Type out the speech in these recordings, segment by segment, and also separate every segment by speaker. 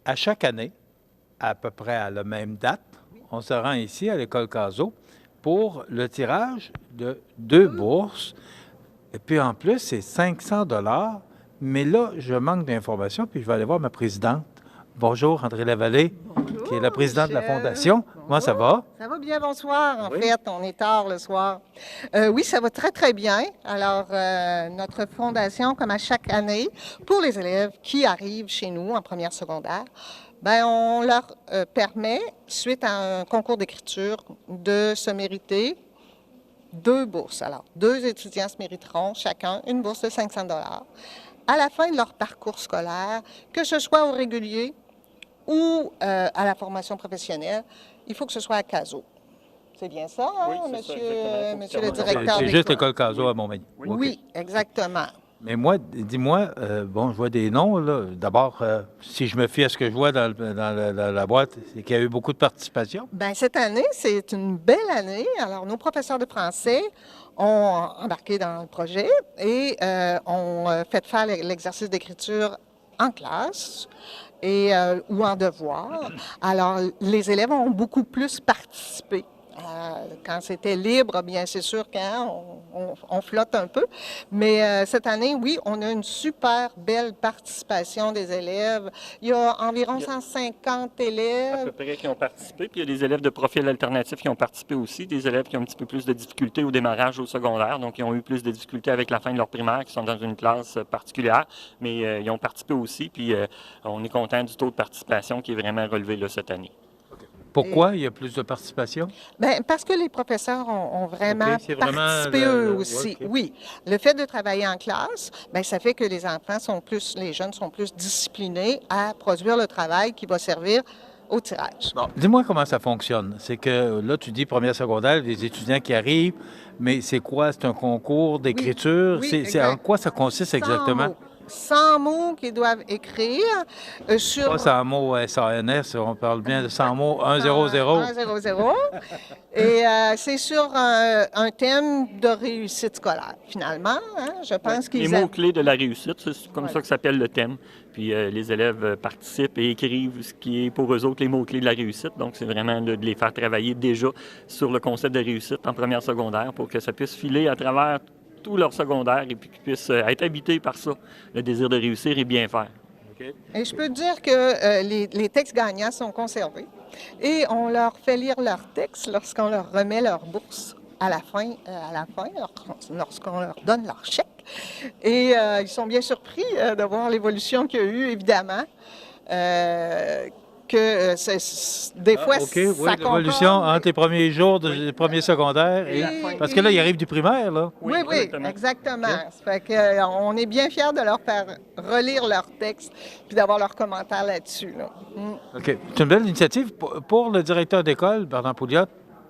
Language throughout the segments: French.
Speaker 1: À chaque année, à peu près à la même date, on se rend ici à l'École Cazot pour le tirage de 2 bourses. Et puis en plus, c'est 500 $. Mais là, je manque d'informations, puis je vais aller voir ma présidente. Bonjour, André Lavallée, qui est la
Speaker 2: Bonjour,
Speaker 1: présidente de la
Speaker 2: Michel.
Speaker 1: Fondation. Comment ça va?
Speaker 2: Ça va bien, bonsoir. En
Speaker 1: Oui.
Speaker 2: fait, on est tard le soir. Oui, ça va très, très bien. Alors, notre fondation, comme à chaque année, pour les élèves qui arrivent chez nous en première secondaire, ben, on leur permet, suite à un concours d'écriture, de se mériter 2 bourses. Alors, 2 étudiants se mériteront chacun une bourse de 500 $ à la fin de leur parcours scolaire, que ce soit au régulier ou à la formation professionnelle. Il faut que ce soit à Cazot. C'est bien ça, hein,
Speaker 3: Oui, c'est ça, exactement.
Speaker 2: monsieur le
Speaker 3: C'est
Speaker 2: directeur
Speaker 1: C'est
Speaker 2: d'école?
Speaker 1: juste l'École Cazot à Montmagny.
Speaker 3: Oui.
Speaker 1: OK.
Speaker 2: Oui, exactement.
Speaker 1: Mais moi, dis-moi, bon, je vois des noms, là. D'abord, si je me fie à ce que je vois dans la boîte, c'est qu'il y a eu beaucoup de participation.
Speaker 2: Bien, cette année, c'est une belle année. Alors, nos professeurs de français ont embarqué dans le projet et ont fait faire l'exercice d'écriture en classe et, ou en devoir. Alors, les élèves ont beaucoup plus participé. Quand c'était libre, bien c'est sûr qu'on flotte un peu. Mais cette année, oui, on a une super belle participation des élèves. Il y a environ 150
Speaker 3: À
Speaker 2: élèves.
Speaker 3: peu près qui ont participé. Puis il y a des élèves de profil alternatif qui ont participé aussi, des élèves qui ont un petit peu plus de difficultés au démarrage au secondaire, donc ils ont eu plus de difficultés avec la fin de leur primaire, qui sont dans une classe particulière, mais ils ont participé aussi. Puis on est content du taux de participation qui est vraiment relevé là, cette année.
Speaker 1: Pourquoi il y a plus de participation?
Speaker 2: Bien, parce que les professeurs ont vraiment
Speaker 1: OK, c'est vraiment
Speaker 2: participé eux
Speaker 1: ouais,
Speaker 2: aussi.
Speaker 1: OK.
Speaker 2: Oui, le fait de travailler en classe, bien, ça fait que les enfants sont plus, les jeunes sont plus disciplinés à produire le travail qui va servir au tirage.
Speaker 1: Bon, dis-moi comment ça fonctionne. C'est que là, tu dis première secondaire, des étudiants qui arrivent, mais c'est quoi? C'est un concours d'écriture?
Speaker 2: Oui,
Speaker 1: C'est en
Speaker 2: exact.
Speaker 1: quoi ça consiste
Speaker 2: 100
Speaker 1: exactement?
Speaker 2: mots. 100 mots qu'ils doivent écrire sur
Speaker 1: Pas 100 mots SANS, on parle bien de 100 mots 100.
Speaker 2: 100. Et c'est sur un thème de réussite scolaire, finalement. Hein? Je pense
Speaker 3: Les
Speaker 2: qu'ils
Speaker 3: mots-clés de la réussite, c'est comme
Speaker 2: Voilà.
Speaker 3: ça que s'appelle le thème. Puis les élèves participent et écrivent ce qui est pour eux autres les mots-clés de la réussite. Donc, c'est vraiment de les faire travailler déjà sur le concept de réussite en première secondaire pour que ça puisse filer à travers tout leur secondaire et puis qu'ils puissent être habités par ça, le désir de réussir et bien faire.
Speaker 2: Et je peux dire que les textes gagnants sont conservés et on leur fait lire leurs textes lorsqu'on leur remet leur bourse à la fin, lorsqu'on leur donne leur chèque. Et ils sont bien surpris de voir l'évolution qu'il y a eu, évidemment. Des fois,
Speaker 1: OK, oui,
Speaker 2: ça
Speaker 1: l'évolution
Speaker 2: concorde.
Speaker 1: entre les premiers jours des premiers secondaires.
Speaker 3: Et la fin.
Speaker 1: Parce que là, il arrive du primaire, là.
Speaker 2: Oui,
Speaker 3: exactement.
Speaker 2: exactement. Ça fait que, on est bien fiers de leur faire relire leurs textes puis d'avoir leurs commentaires là-dessus. Là.
Speaker 1: OK. C'est une belle initiative. Pour le directeur d'école, Bernard Pouliot,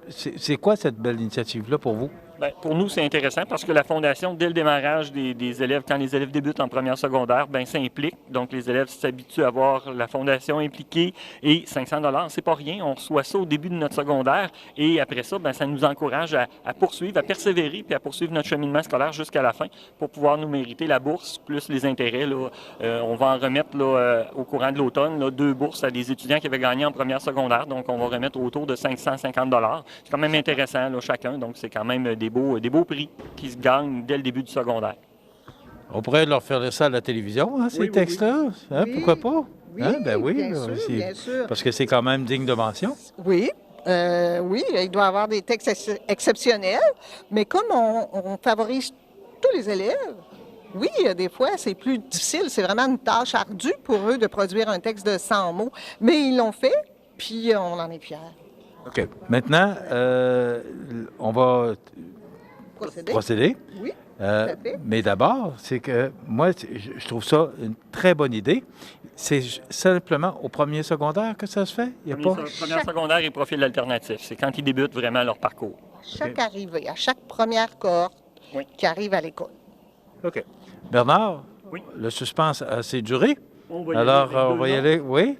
Speaker 1: c'est quoi cette belle initiative-là pour vous?
Speaker 3: Bien, pour nous, c'est intéressant parce que la Fondation, dès le démarrage des élèves, quand les élèves débutent en première secondaire, bien, ça implique. Donc, les élèves s'habituent à voir la Fondation impliquée et 500 $, c'est pas rien. On reçoit ça au début de notre secondaire et après ça, bien, ça nous encourage à poursuivre, à persévérer puis à poursuivre notre cheminement scolaire jusqu'à la fin pour pouvoir nous mériter la bourse plus les intérêts. Là. On va en remettre là, au courant de l'automne là, 2 bourses à des étudiants qui avaient gagné en première secondaire. Donc, on va remettre autour de 550 $. C'est quand même intéressant là, chacun. Donc, c'est quand même des beaux prix qui se gagnent dès le début du secondaire.
Speaker 1: On pourrait leur faire ça à la télévision, hein, ces
Speaker 3: Oui.
Speaker 1: textes-là. Hein,
Speaker 2: Oui.
Speaker 1: pourquoi pas?
Speaker 2: Oui,
Speaker 1: Hein? Ben oui,
Speaker 2: bien sûr,
Speaker 1: c'est-
Speaker 2: bien sûr.
Speaker 1: Parce que c'est quand même digne de mention.
Speaker 2: Oui, oui, il doit y avoir des textes exceptionnels, mais comme on favorise tous les élèves, oui, des fois, c'est plus difficile. C'est vraiment une tâche ardue pour eux de produire un texte de 100 mots, mais ils l'ont fait, puis on en est fiers.
Speaker 1: OK. Maintenant, on va procéder.
Speaker 2: Oui, tout à fait.
Speaker 1: Mais d'abord, c'est que moi, je trouve ça une très bonne idée. C'est simplement au premier secondaire que ça se fait? Il y a pas...
Speaker 3: Première secondaire et profil alternatif. C'est quand ils débutent vraiment leur parcours.
Speaker 2: Chaque arrivée, à chaque première cohorte
Speaker 3: Oui.
Speaker 2: qui arrive à l'école.
Speaker 1: OK. Bernard,
Speaker 3: Oui.
Speaker 1: le suspense a assez duré.
Speaker 3: On va y aller
Speaker 1: Alors,
Speaker 3: avec
Speaker 1: on
Speaker 3: deux
Speaker 1: va y
Speaker 3: autres.
Speaker 1: aller. Oui.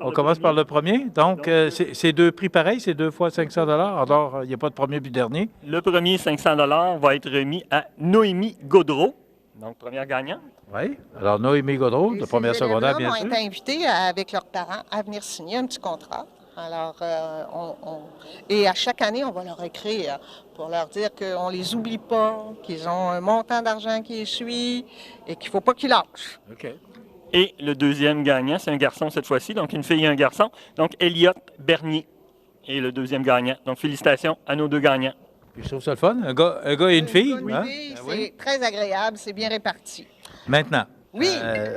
Speaker 1: On commence par le premier. Donc, c'est 2 prix pareils, c'est 2 fois 500 $. Alors, il n'y a pas de premier puis dernier.
Speaker 3: Le premier 500 $ va être remis à Noémie Gaudreau, donc première gagnante.
Speaker 1: Oui. Alors, Noémie Gaudreau, de
Speaker 2: Et
Speaker 1: première
Speaker 2: ces
Speaker 1: secondaire,
Speaker 2: élèves-là
Speaker 1: bien sûr.
Speaker 2: ont été invités avec leurs parents à venir signer un petit contrat. Alors, et à chaque année, on va leur écrire pour leur dire qu'on ne les oublie pas, qu'ils ont un montant d'argent qui les suit et qu'il ne faut pas qu'ils lâchent.
Speaker 1: OK.
Speaker 3: Et le deuxième gagnant, c'est un garçon cette fois-ci, donc une fille et un garçon. Donc, Elliot Bernier est le deuxième gagnant. Donc, félicitations à nos deux gagnants.
Speaker 1: Puis je trouve ça le fun. Un gars et une fille.
Speaker 2: Une
Speaker 1: Hein?
Speaker 2: fille,
Speaker 1: Ben
Speaker 2: c'est
Speaker 1: oui.
Speaker 2: très agréable, c'est bien réparti.
Speaker 1: Maintenant,
Speaker 2: Oui.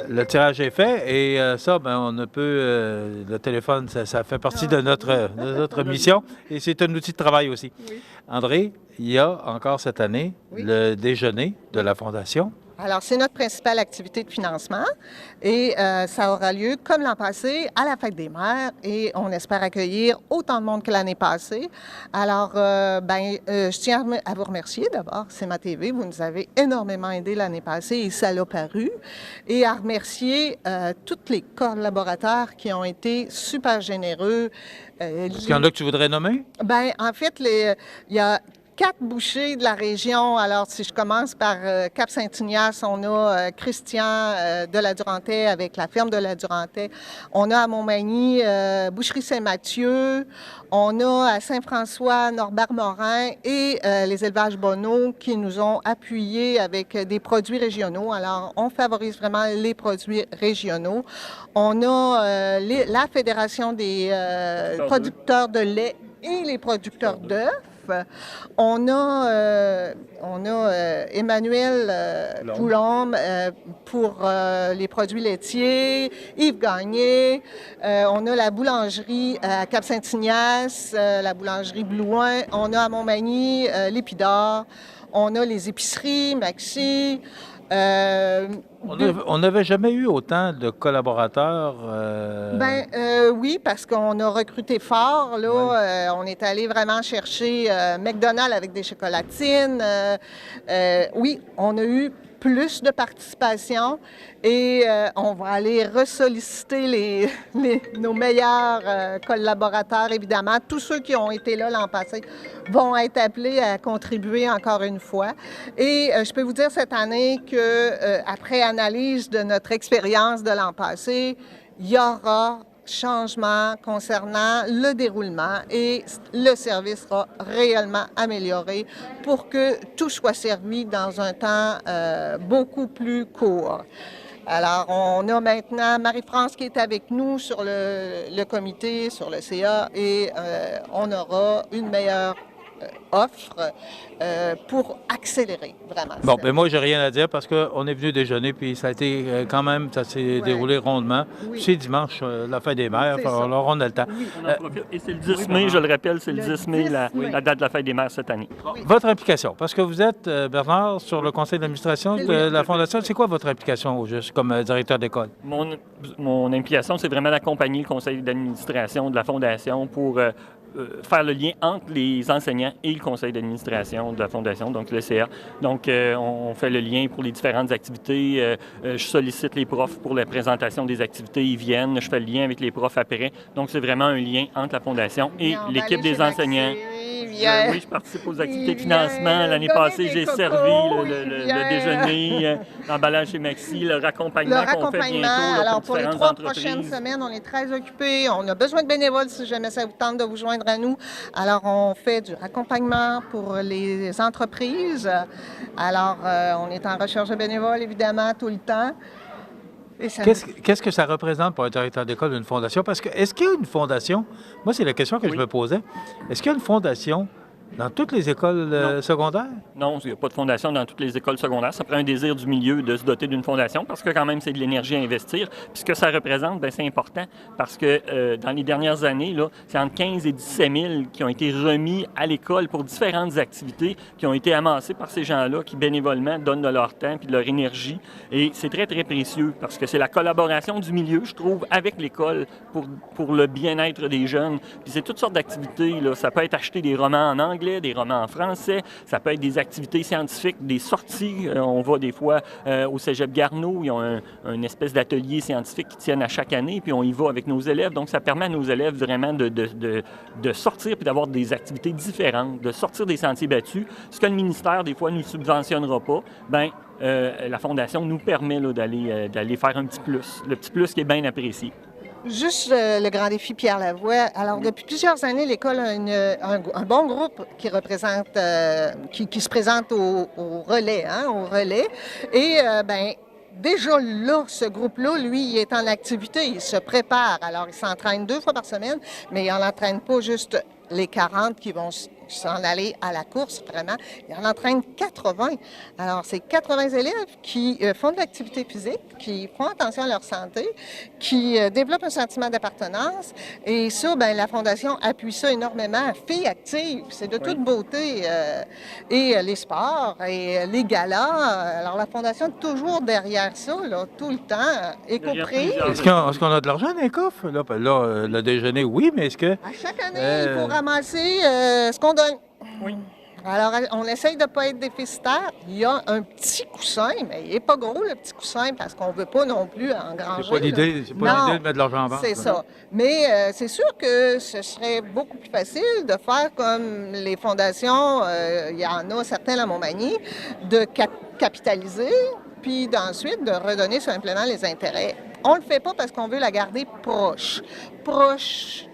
Speaker 1: le tirage est fait et ça, ben, on ne peut. Le téléphone, ça fait partie de notre mission et c'est un outil de travail aussi.
Speaker 2: Oui.
Speaker 1: André, il y a encore cette année
Speaker 2: Oui.
Speaker 1: le déjeuner de la Fondation.
Speaker 2: Alors, c'est notre principale activité de financement et ça aura lieu, comme l'an passé, à la Fête des Mères et on espère accueillir autant de monde que l'année passée. Alors, je tiens à vous remercier d'abord, c'est ma TV, vous nous avez énormément aidé l'année passée et ça l'a paru. Et à remercier tous les collaborateurs qui ont été super généreux.
Speaker 1: Est-ce qu'il y en a que tu voudrais nommer?
Speaker 2: Bien, en fait, il y a 4 bouchers de la région. Alors, si je commence par Cap-Saint-Ignace, on a Christian de la Durantaye avec la ferme de la Durantaye. On a à Montmagny Boucherie Saint-Mathieu. On a à Saint-François Norbert Morin et les élevages Bonneau qui nous ont appuyés avec des produits régionaux. Alors, on favorise vraiment les produits régionaux. On a la Fédération des producteurs de lait et les producteurs d'œufs. On a Emmanuel Coulombe pour les produits laitiers, Yves Gagné, on a la boulangerie à Cap-Saint-Ignace, la boulangerie Blouin, on a à Montmagny l'Épidore, on a les épiceries, Maxi.
Speaker 1: On n'avait jamais eu autant de collaborateurs.
Speaker 2: Oui, parce qu'on a recruté fort. Là, on est allé vraiment chercher McDonald's avec des chocolatines. Oui, on a eu plus de participation et on va aller ressolliciter nos meilleurs collaborateurs, évidemment. Tous ceux qui ont été là l'an passé vont être appelés à contribuer encore une fois. Et je peux vous dire cette année qu'après analyse de notre expérience de l'an passé, il y aura changement concernant le déroulement et le service sera réellement amélioré pour que tout soit servi dans un temps beaucoup plus court. Alors, on a maintenant Marie-France qui est avec nous sur le comité, sur le CA, et on aura une meilleure offre pour accélérer vraiment.
Speaker 1: Bon, ben moi, j'ai rien à dire parce qu'on est venu déjeuner, puis ça a été quand même, ça s'est déroulé rondement.
Speaker 2: Oui.
Speaker 1: C'est dimanche, la fête des mères,
Speaker 2: C'est ça.
Speaker 1: alors on a le temps.
Speaker 3: On en profite. Et c'est le 10 mai, je le rappelle, c'est le 10 mai, la date de la fête des mères cette année.
Speaker 1: Votre implication, parce que vous êtes, Bernard, sur le conseil d'administration de la Fondation, c'est quoi votre implication au juste comme directeur d'école?
Speaker 3: Mon implication, c'est vraiment d'accompagner le conseil d'administration de la Fondation pour faire le lien entre les enseignants et le conseil d'administration de la Fondation, donc le CA. Donc, on fait le lien pour les différentes activités. Je sollicite les profs pour la présentation des activités. Ils viennent, je fais le lien avec les profs après. Donc, c'est vraiment un lien entre la Fondation et l'équipe des enseignants. Oui, je participe aux activités de financement. L'année passée, j'ai servi le déjeuner, l'emballage chez Maxi, le raccompagnement qu'on fait bientôt là,
Speaker 2: alors, pour les
Speaker 3: différentes
Speaker 2: 3
Speaker 3: entreprises.
Speaker 2: prochaines semaines, on est très occupés. On a besoin de bénévoles si jamais ça vous tente de vous joindre à nous. Alors, on fait du raccompagnement pour les entreprises. Alors, on est en recherche de bénévoles, évidemment, tout le temps.
Speaker 1: Qu'est-ce que ça représente pour un directeur d'école d'une fondation? Parce que, est-ce qu'il y a une fondation? Moi, c'est la question que je me posais. Est-ce qu'il y a une fondation dans toutes les écoles secondaires?
Speaker 3: Non, il n'y a pas de fondation dans toutes les écoles secondaires. Ça prend un désir du milieu de se doter d'une fondation parce que quand même, c'est de l'énergie à investir. Puis ce que ça représente, bien, c'est important parce que dans les dernières années, là, c'est entre 15 et 17 000 qui ont été remis à l'école pour différentes activités qui ont été amassées par ces gens-là qui bénévolement donnent de leur temps et de leur énergie. Et c'est très, très précieux parce que c'est la collaboration du milieu, je trouve, avec l'école pour le bien-être des jeunes. Puis c'est toutes sortes d'activités. Là. Ça peut être acheter des romans en anglais, anglais, des romans en français. Ça peut être des activités scientifiques, des sorties. On va des fois au Cégep Garneau. Ils ont une espèce d'atelier scientifique qui tiennent à chaque année, puis on y va avec nos élèves. Donc, ça permet à nos élèves vraiment de sortir puis d'avoir des activités différentes, de sortir des sentiers battus. Ce que le ministère, des fois, ne nous subventionnera pas, bien, la Fondation nous permet d'aller faire un petit plus. Le petit plus qui est bien apprécié.
Speaker 2: Juste le grand défi Pierre Lavoie. Alors, depuis plusieurs années, l'école a un bon groupe qui représente, qui se présente au relais, au relais. Et, déjà là, ce groupe-là, lui, il est en activité, il se prépare. Alors, il s'entraîne 2 fois par semaine, mais il n'en entraîne pas juste les 40 qui vont s'en aller à la course, vraiment. Il en entraîne 80. Alors, c'est 80 élèves qui font de l'activité physique, qui font attention à leur santé, qui développent un sentiment d'appartenance. Et ça, bien, la Fondation appuie ça énormément. Filles actives, c'est de toute beauté. Et les sports et les galas. Alors, la Fondation est toujours derrière ça, là, tout le temps, y compris.
Speaker 1: Est-ce qu'on a de l'argent dans les coffres? Là, le déjeuner, oui, mais est-ce que...
Speaker 2: À chaque année, il faut ramasser ce qu'on donne.
Speaker 3: Oui.
Speaker 2: Alors, on essaye de ne pas être déficitaire. Il y a un petit coussin, mais il n'est pas gros, le petit coussin, parce qu'on ne veut pas non plus engranger.
Speaker 1: C'est pas l'idée de mettre de l'argent en banque.
Speaker 2: C'est ça. Mais c'est sûr que ce serait beaucoup plus facile de faire comme les fondations, il y en a certains à Montmagny, de capitaliser, puis ensuite de redonner simplement les intérêts. On ne le fait pas parce qu'on veut la garder proche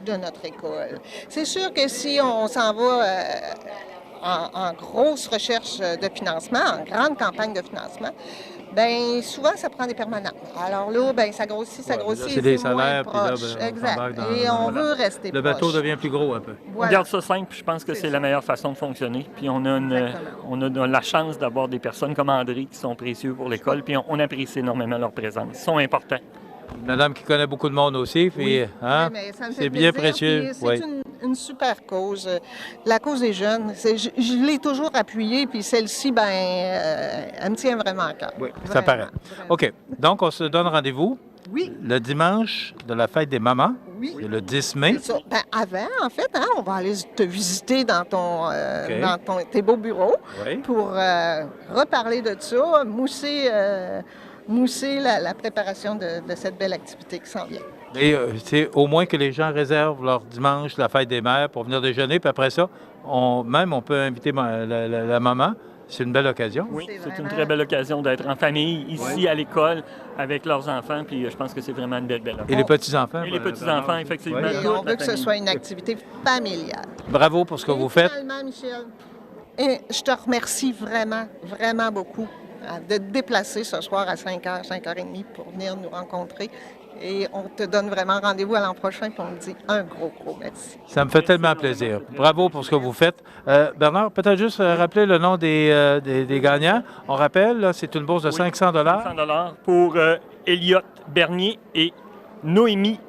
Speaker 2: de notre école. C'est sûr que si on s'en va en grosse recherche de financement, en grande campagne de financement, bien, souvent, ça prend des permanents. Alors là, bien, ça grossit,
Speaker 1: Là, c'est des salaires, puis là,
Speaker 2: proche.
Speaker 1: ben, on
Speaker 2: Exact.
Speaker 1: s'embarque dans-
Speaker 2: Et on veut rester
Speaker 1: Le
Speaker 2: proche.
Speaker 1: bateau devient plus gros un peu.
Speaker 3: On
Speaker 2: Voilà.
Speaker 3: garde ça simple, puis je pense que c'est la meilleure façon de fonctionner. Puis on a la chance d'avoir des personnes comme André qui sont précieux pour l'école, puis on apprécie énormément leur présence. Ils sont importants.
Speaker 1: Madame qui connaît beaucoup de monde aussi, puis hein,
Speaker 2: Oui, mais ça me fait
Speaker 1: c'est bien
Speaker 2: plaisir,
Speaker 1: précieux.
Speaker 2: puis C'est
Speaker 1: Oui.
Speaker 2: une super cause. La cause des jeunes, je l'ai toujours appuyée, puis celle-ci, ben, elle me tient vraiment à cœur.
Speaker 1: Oui, ça paraît. OK. Donc, on se donne rendez-vous
Speaker 2: Oui,
Speaker 1: le dimanche de la fête des mamans,
Speaker 2: oui.
Speaker 1: c'est le 10 mai.
Speaker 2: C'est ça. Ben, avant, en fait, on va aller te visiter dans tes beaux bureaux
Speaker 1: Oui.
Speaker 2: pour reparler de ça, mousser la préparation de cette belle activité qui s'en vient.
Speaker 1: Et c'est au moins que les gens réservent leur dimanche, la fête des mères, pour venir déjeuner. Puis après ça, on peut inviter la maman. C'est une belle occasion.
Speaker 3: Oui,
Speaker 2: C'est
Speaker 3: c'est une
Speaker 2: vraiment-
Speaker 3: très belle occasion d'être en famille, ici à l'école, avec leurs enfants, puis je pense que c'est vraiment une belle
Speaker 1: Et
Speaker 3: occasion.
Speaker 1: les petits-enfants.
Speaker 3: Et les petits-enfants, effectivement.
Speaker 1: Oui.
Speaker 2: Et
Speaker 3: toute
Speaker 2: on
Speaker 3: la
Speaker 2: veut que ce
Speaker 3: famille.
Speaker 2: soit une activité familiale.
Speaker 1: Bravo pour ce que
Speaker 2: Et
Speaker 1: vous faites.
Speaker 2: Finalement, Michel, et je te remercie vraiment, vraiment beaucoup de te déplacer ce soir à 5h, 5h30 pour venir nous rencontrer. Et on te donne vraiment rendez-vous à l'an prochain, puis on te dit un gros merci.
Speaker 1: Ça me fait tellement plaisir. Bravo pour ce que vous faites. Bernard, peut-être juste rappeler le nom des gagnants. On rappelle, là, c'est une bourse de 500
Speaker 3: $100 pour Elliott Bernier et Noémie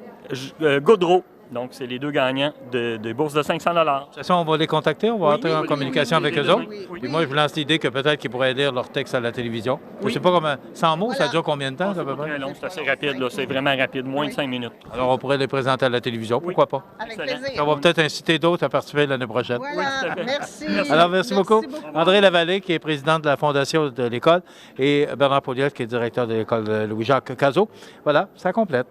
Speaker 3: Gaudreau. Donc, c'est les 2 gagnants de bourse de 500 $.
Speaker 1: De toute façon, on va les contacter, on va entrer en communication avec eux autres.
Speaker 2: oui, oui.
Speaker 1: Puis moi, je vous lance l'idée que peut-être qu'ils pourraient lire leur texte à la télévision. Je ne sais pas comment. 100 mots, ça
Speaker 2: Voilà.
Speaker 1: dure combien de temps, à peu
Speaker 3: Très
Speaker 1: près?
Speaker 3: long, c'est assez rapide, là. C'est vraiment rapide, moins de 5 minutes.
Speaker 1: Alors, on pourrait les présenter à la télévision, pourquoi pas?
Speaker 2: Avec
Speaker 3: Excellent.
Speaker 2: plaisir.
Speaker 1: Ça va peut-être inciter d'autres à participer l'année prochaine.
Speaker 2: Voilà,
Speaker 3: Oui, tout à fait.
Speaker 2: merci.
Speaker 1: Alors, merci beaucoup. André Lavallée, qui est président de la Fondation de l'école, et Bernard Pouliot, qui est directeur de l'école Louis-Jacques Cazot. Voilà, ça complète.